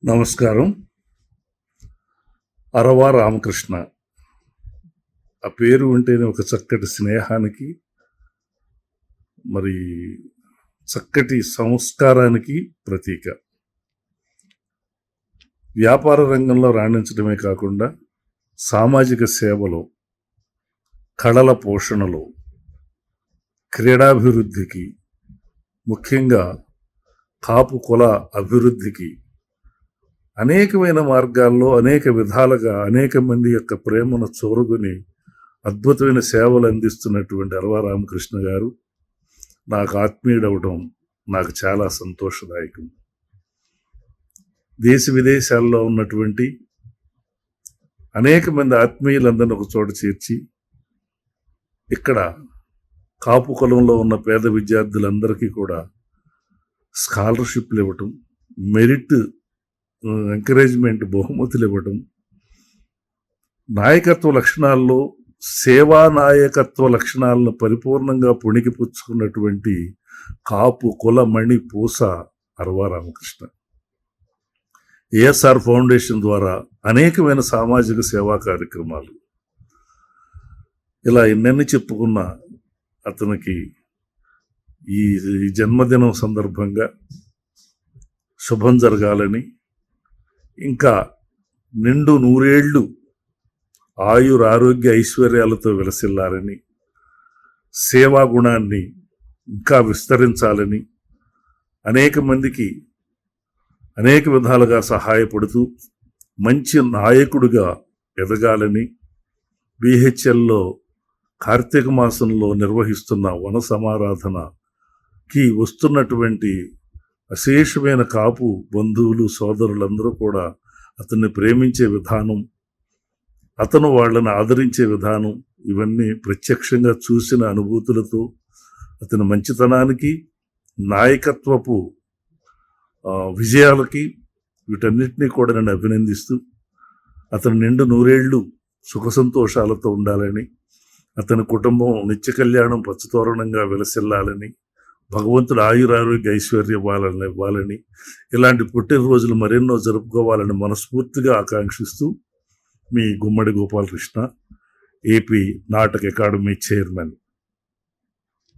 నమస్కారం. అరవ రామకృష్ణ. ఆ పేరు ఉంటేనే ఒక చక్కటి స్నేహానికి, మరి చక్కటి సంస్కారానికి ప్రతీక. వ్యాపార రంగంలో రాణించడమే కాకుండా సామాజిక సేవలో, కళల పోషణలో, క్రీడాభివృద్ధికి, ముఖ్యంగా కాపు కుల అభివృద్ధికి అనేకమైన మార్గాల్లో అనేక విధాలుగా అనేక మంది యొక్క ప్రేమను చూరుగుని అద్భుతమైన సేవలు అందిస్తున్నటువంటి అరవ రామకృష్ణ గారు నాకు ఆత్మీయుడవడం నాకు చాలా సంతోషదాయకం. దేశ విదేశాల్లో ఉన్నటువంటి అనేక మంది ఆత్మీయులందరినీ ఒక చోట చేర్చి ఇక్కడ కాపు కులంలో ఉన్న పేద విద్యార్థులందరికీ కూడా స్కాలర్షిప్లు ఇవ్వటం, మెరిట్ ఎంకరేజ్మెంట్ బహుమతులు ఇవ్వటం, నాయకత్వ లక్షణాల్లో సేవా నాయకత్వ లక్షణాలను పరిపూర్ణంగా పుణికిపుచ్చుకున్నటువంటి కాపు కుల మణి పూస అరవ రామకృష్ణ. ఏఎస్ఆర్ ఫౌండేషన్ ద్వారా అనేకమైన సామాజిక సేవా కార్యక్రమాలు, ఇలా ఎన్నెన్ని చెప్పుకున్న అతనికి ఈ జన్మదినం సందర్భంగా శుభం జరగాలని, ఇంకా నిండు నూరేళ్లు ఆయురారోగ్య ఐశ్వర్యాలతో విలసిల్లాలని, సేవా గుణాన్ని ఇంకా విస్తరించాలని, అనేక మందికి అనేక విధాలుగా సహాయపడుతూ మంచి నాయకుడిగా ఎదగాలని, బిహెచ్ఎల్లో కార్తీక మాసంలో నిర్వహిస్తున్న వన సమారాధనకి వస్తున్నటువంటి అశేషమైన కాపు బంధువులు సోదరులందరూ కూడా అతన్ని ప్రేమించే విధానం, అతను వాళ్ళని ఆదరించే విధానం, ఇవన్నీ ప్రత్యక్షంగా చూసిన అనుభూతులతో అతని మంచితనానికి, నాయకత్వపు విజయాలకి, వీటన్నిటినీ కూడా నేను అభినందిస్తూ అతను నిండు నూరేళ్లు సుఖ సంతోషాలతో ఉండాలని, అతని కుటుంబం నిత్య కళ్యాణం పచ్చతోరణంగా విలసిల్లాలని, భగవంతుడు ఆయురారోగ్య ఐశ్వర్యం ఇవ్వాలని, ఇలాంటి పుట్టినరోజులు మరెన్నో జరుపుకోవాలని మనస్ఫూర్తిగా ఆకాంక్షిస్తూ మీ గుమ్మడి గోపాలకృష్ణ, ఏపీ నాటక అకాడమీ చైర్మన్.